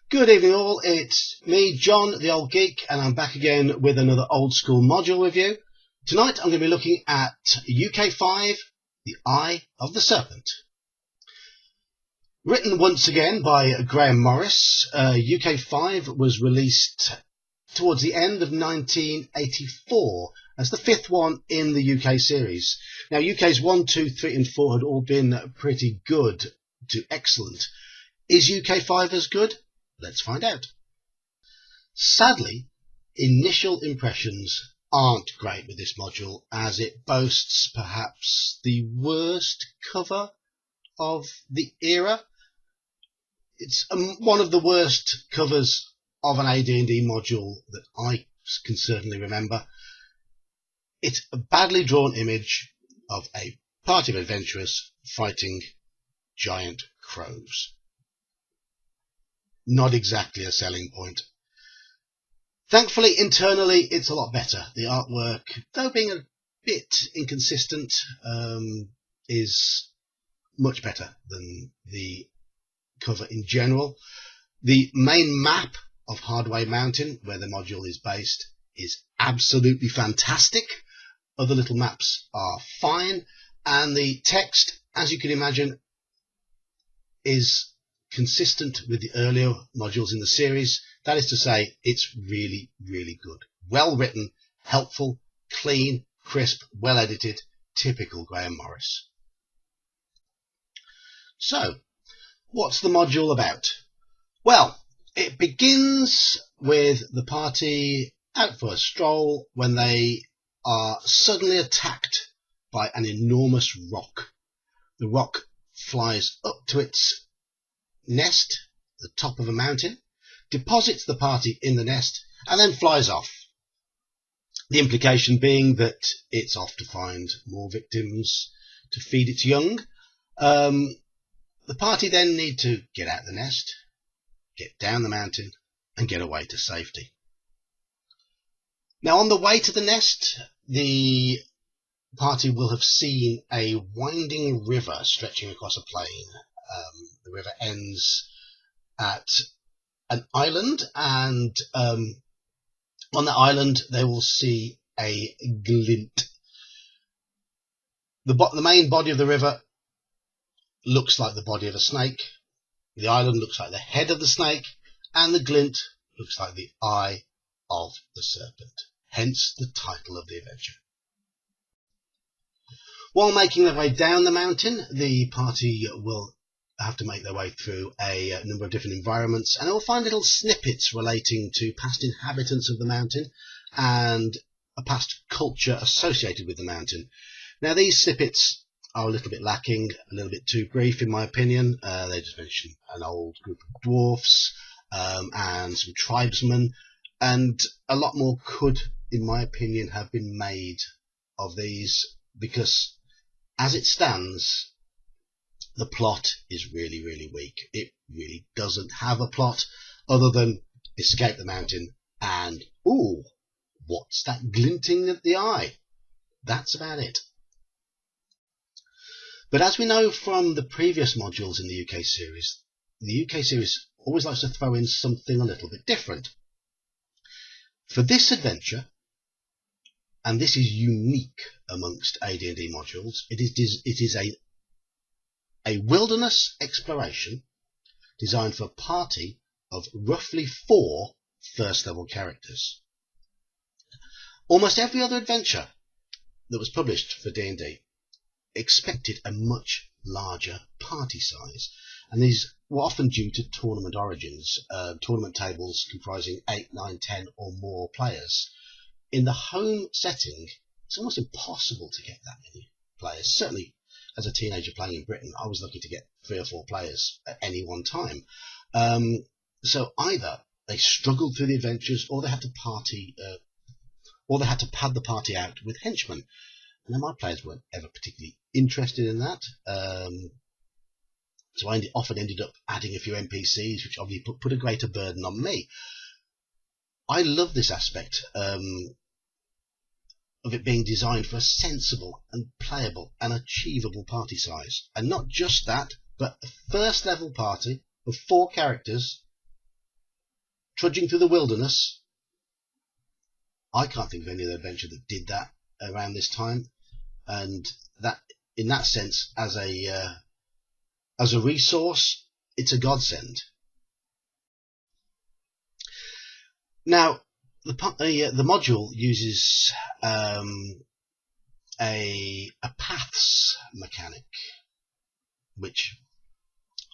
Good evening all, it's me, John, the old geek, and I'm back again with another old school module review. Tonight I'm going to be looking at UK5, The Eye of the Serpent. Written once again by Graeme Morris, UK5 was released towards the end of 1984 as the fifth one in the UK series. Now UK's 1, 2, 3 and 4 had all been pretty good to excellent. Is UK5 as good? Let's find out. Sadly, initial impressions aren't great with this module, as it boasts perhaps the worst cover of the era. It's one of the worst covers of an AD&D module that I can certainly remember. It's a badly drawn image of a party of adventurers fighting giant crows. Not exactly a selling point. Thankfully, internally, it's a lot better. The artwork, though being a bit inconsistent, is much better than the cover in general. The main map of Hardway Mountain, where the module is based, is absolutely fantastic. Other little maps are fine, and the text, as you can imagine, is consistent with the earlier modules in the series. That is to say, it's really, really good. Well written, helpful, clean, crisp, well edited, typical Graeme Morris. So, what's the module about? Well, it begins with the party out for a stroll when they are suddenly attacked by an enormous rock. The rock flies up to its nest, the top of a mountain, deposits the party in the nest, and then flies off. The implication being that it's off to find more victims to feed its young. The party then need to get out the nest, get down the mountain, and get away to safety. Now, on the way to the nest, the party will have seen a winding river stretching across a plain. The river ends at an island, and on that island they will see a glint. The main body of the river looks like the body of a snake, the island looks like the head of the snake, and the glint looks like the eye of the serpent, hence the title of the adventure. While making their way down the mountain, the party will have to make their way through a number of different environments, and they'll find little snippets relating to past inhabitants of the mountain and a past culture associated with the mountain. Now, these snippets are a little bit lacking, a little bit too brief in my opinion. They just mention an old group of dwarfs and some tribesmen, and a lot more could, in my opinion, have been made of these, because as it stands, the plot is really, really weak. It really doesn't have a plot other than escape the mountain and, ooh, what's that glinting at the eye? That's about it. But as we know from the previous modules in the UK series always likes to throw in something a little bit different. For this adventure, and this is unique amongst AD&D modules, it is a wilderness exploration designed for a party of roughly 4 first-level characters. Almost every other adventure that was published for D&D expected a much larger party size, and these were often due to tournament origins, tournament tables comprising 8, 9, 10 or more players. In the home setting, it's almost impossible to get that many players. Certainly, as a teenager playing in Britain, I was lucky to get 3 or 4 players at any one time. So either they struggled through the adventures, or they had to pad the party out with henchmen. And my players weren't ever particularly interested in that. So I often ended up adding a few NPCs, which obviously put a greater burden on me. I love this aspect of it being designed for a sensible and playable and achievable party size. And not just that, but a first level party of 4 characters trudging through the wilderness. I can't think of any other adventure that did that around this time, and that, in that sense, as a resource, it's a godsend. Now, the module uses a paths mechanic, which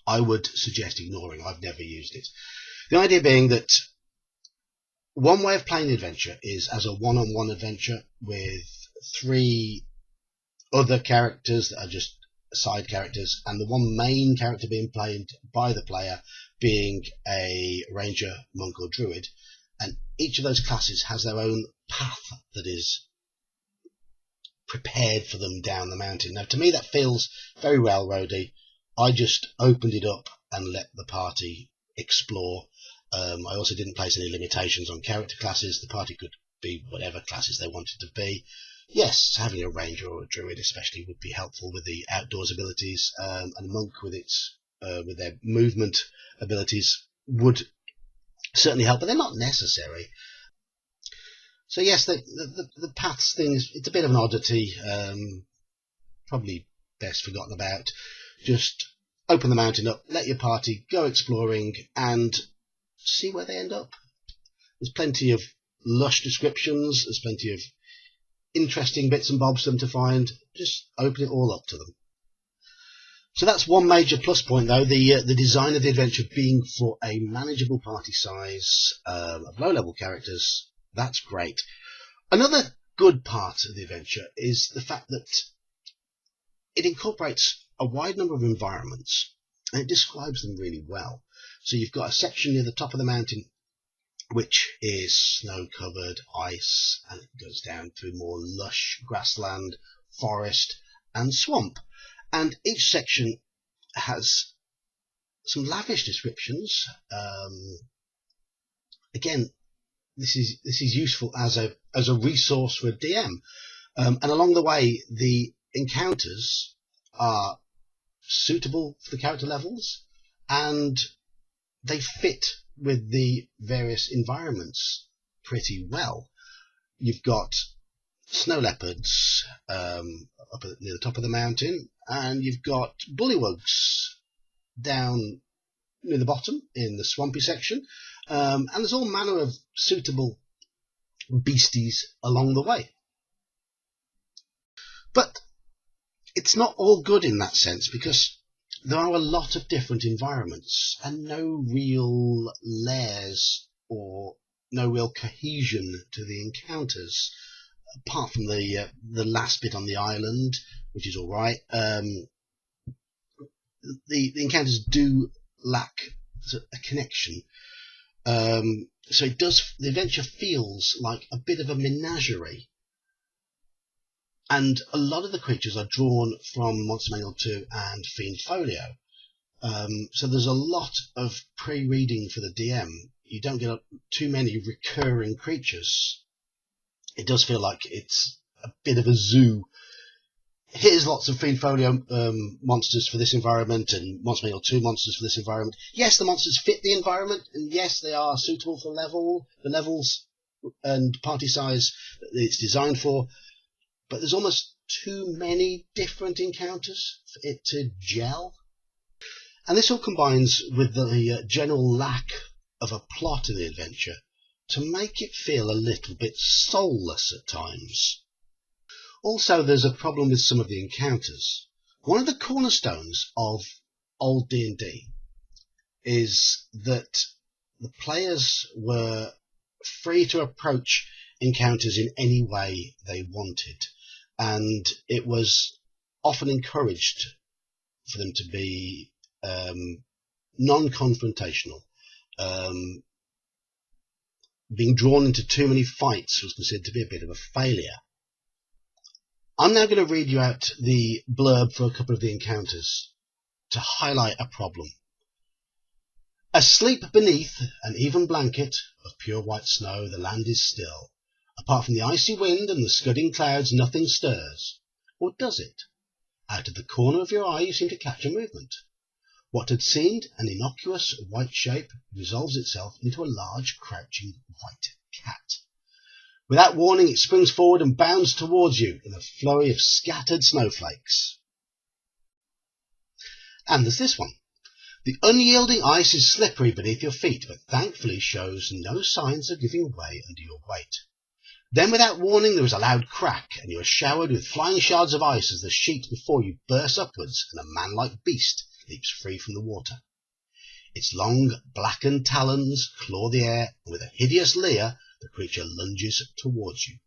I would suggest ignoring. I've never used it. The idea being that one way of playing the adventure is as a one-on-one adventure with 3 other characters that are just side characters, and the one main character being played by the player being a ranger, monk or druid, and each of those classes has their own path that is prepared for them down the mountain. Now, to me, that feels very railroady. I just opened it up and let the party explore. I also didn't place any limitations on character classes. The party could be whatever classes they wanted to be. Yes, having a ranger or a druid especially would be helpful with the outdoors abilities, and a monk with with their movement abilities would certainly help, but they're not necessary. So yes, the paths thing it's a bit of an oddity, probably best forgotten about. Just open the mountain up, let your party go exploring, and see where they end up. There's plenty of lush descriptions, there's plenty of interesting bits and bobs for them to find. Just open it all up to them. So that's one major plus point, though, the design of the adventure being for a manageable party size of low-level characters. That's great. Another good part of the adventure is the fact that it incorporates a wide number of environments, and it describes them really well. So you've got a section near the top of the mountain which is snow-covered, ice, and it goes down through more lush grassland, forest, and swamp. And each section has some lavish descriptions. Again, this is useful as a resource for a DM. And along the way, the encounters are suitable for the character levels, and they fit with the various environments pretty well. You've got snow leopards up near the top of the mountain, and you've got bullywugs down near the bottom in the swampy section, and there's all manner of suitable beasties along the way. But it's not all good in that sense, because there are a lot of different environments and no real layers or no real cohesion to the encounters, apart from the last bit on the island, which is all right. The encounters do lack a connection, so the adventure feels like a bit of a menagerie. And a lot of the creatures are drawn from Monster Manual 2 and Fiend Folio. So there's a lot of pre-reading for the DM. You don't get too many recurring creatures. It does feel like it's a bit of a zoo. Here's lots of Fiend Folio monsters for this environment, and Monster Manual 2 monsters for this environment. Yes, the monsters fit the environment, and yes, they are suitable for the levels and party size that it's designed for. But there's almost too many different encounters for it to gel. And this all combines with the general lack of a plot in the adventure to make it feel a little bit soulless at times. Also, there's a problem with some of the encounters. One of the cornerstones of old D&D is that the players were free to approach encounters in any way they wanted, and it was often encouraged for them to be non-confrontational. Being drawn into too many fights was considered to be a bit of a failure. I'm now going to read you out the blurb for a couple of the encounters to highlight a problem. Asleep beneath an even blanket of pure white snow, the land is still. Apart from the icy wind and the scudding clouds, nothing stirs. Or does it? Out of the corner of your eye you seem to catch a movement. What had seemed an innocuous white shape resolves itself into a large, crouching white cat. Without warning, it springs forward and bounds towards you in a flurry of scattered snowflakes. And there's this one. The unyielding ice is slippery beneath your feet, but thankfully shows no signs of giving way under your weight. Then, without warning, there is a loud crack, and you are showered with flying shards of ice as the sheet before you bursts upwards, and a man-like beast leaps free from the water. Its long, blackened talons claw the air, and with a hideous leer, the creature lunges towards you.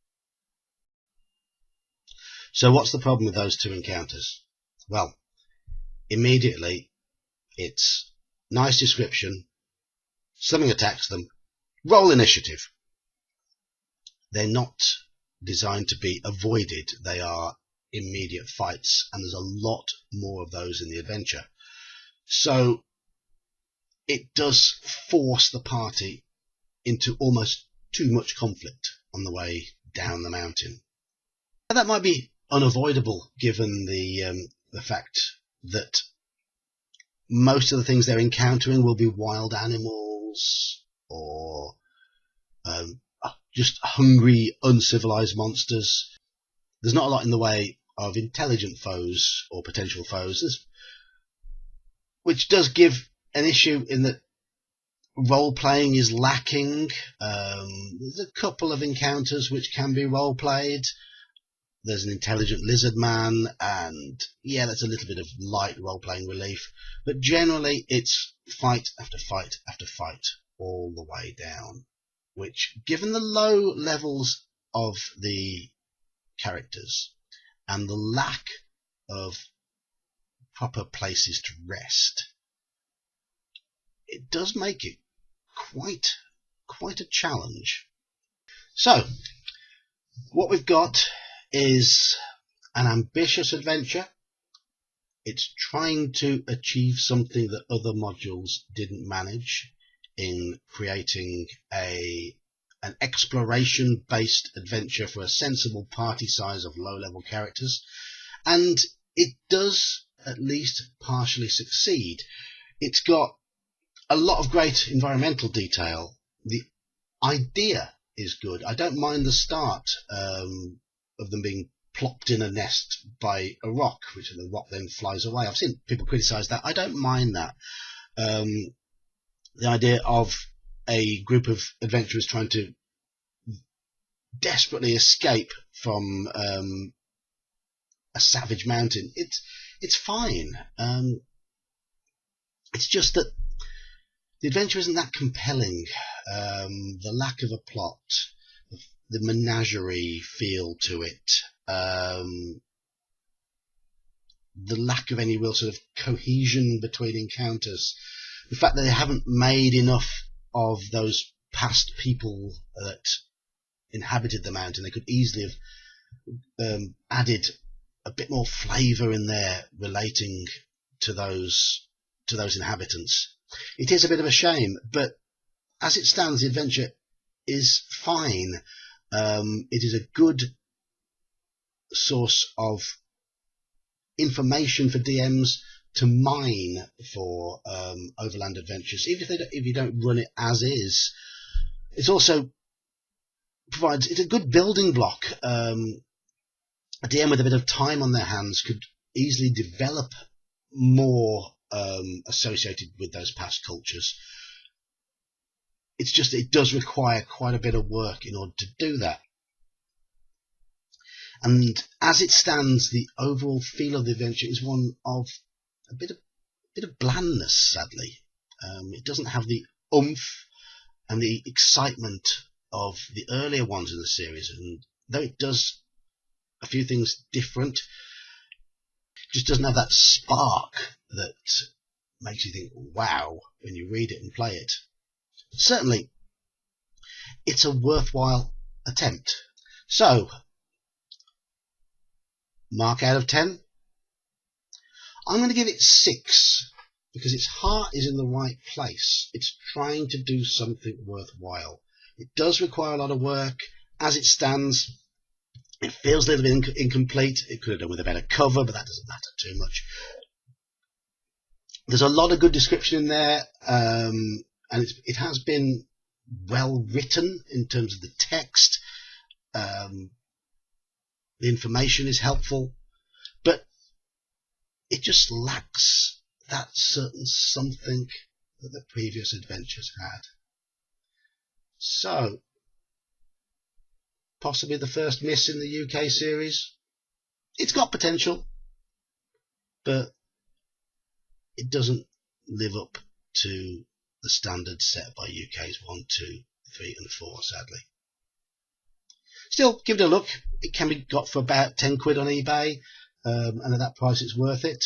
So what's the problem with those two encounters? Well, immediately, it's nice description, something attacks them, roll initiative. They're not designed to be avoided, they are immediate fights, and there's a lot more of those in the adventure. So it does force the party into almost too much conflict on the way down the mountain. That might be unavoidable given the fact that most of the things they're encountering will be wild animals or just hungry, uncivilized monsters. There's not a lot in the way of intelligent foes or potential foes, which does give an issue in that role-playing is lacking. There's a couple of encounters which can be role-played. There's an intelligent lizard man, and yeah, that's a little bit of light role-playing relief. But generally, it's fight after fight after fight all the way down, which, given the low levels of the characters and the lack of proper places to rest, it does make it quite a challenge. So, what we've got is an ambitious adventure. It's trying to achieve something that other modules didn't manage in creating an exploration-based adventure for a sensible party size of low-level characters, and it does at least partially succeed. It's got a lot of great environmental detail. The idea is good. I don't mind the start of them being plopped in a nest by a rock, which the rock then flies away. I've seen people criticise that. I don't mind that. The idea of a group of adventurers trying to desperately escape from a savage mountain, it's fine. It's just that the adventure isn't that compelling. The lack of a plot, the menagerie feel to it, the lack of any real sort of cohesion between encounters, the fact that they haven't made enough of those past people that inhabited the mountain. They could easily have added a bit more flavour in there relating to those inhabitants. It is a bit of a shame, but as it stands, the adventure is fine. It is a good source of information for DMs to mine for overland adventures, even if you don't run it as is. It also provides, it's a good building block. A DM with a bit of time on their hands could easily develop more associated with those past cultures. It's just it does require quite a bit of work in order to do that. And as it stands, the overall feel of the adventure is one of a bit of blandness, sadly. It doesn't have the oomph and the excitement of the earlier ones in the series, and though it does a few things different, it just doesn't have that spark that makes you think, wow, when you read it and play it. Certainly, it's a worthwhile attempt. So, mark out of 10. I'm going to give it 6 because its heart is in the right place. It's trying to do something worthwhile. It does require a lot of work. As it stands, it feels a little bit incomplete. It could have done with a better cover, but that doesn't matter too much. There's a lot of good description in there, and it has been well written in terms of the text. The information is helpful, but it just lacks that certain something that the previous adventures had. So, possibly the first miss in the UK series. It's got potential, but it doesn't live up to the standards set by UK's 1, 2, 3 and 4, sadly. Still, give it a look. It can be got for about 10 quid on eBay, and at that price it's worth it.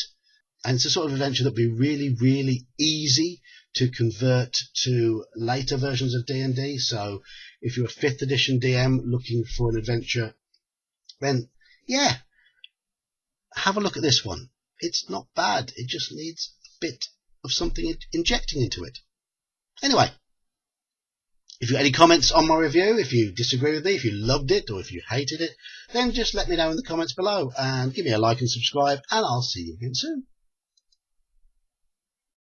And it's a sort of adventure that would be really, really easy to convert to later versions of D&D. So if you're a 5th edition DM looking for an adventure, then yeah, have a look at this one. It's not bad. It just needs a bit of something injecting into it. Anyway, if you have any comments on my review, if you disagree with me, if you loved it or if you hated it, then just let me know in the comments below and give me a like and subscribe, and I'll see you again soon.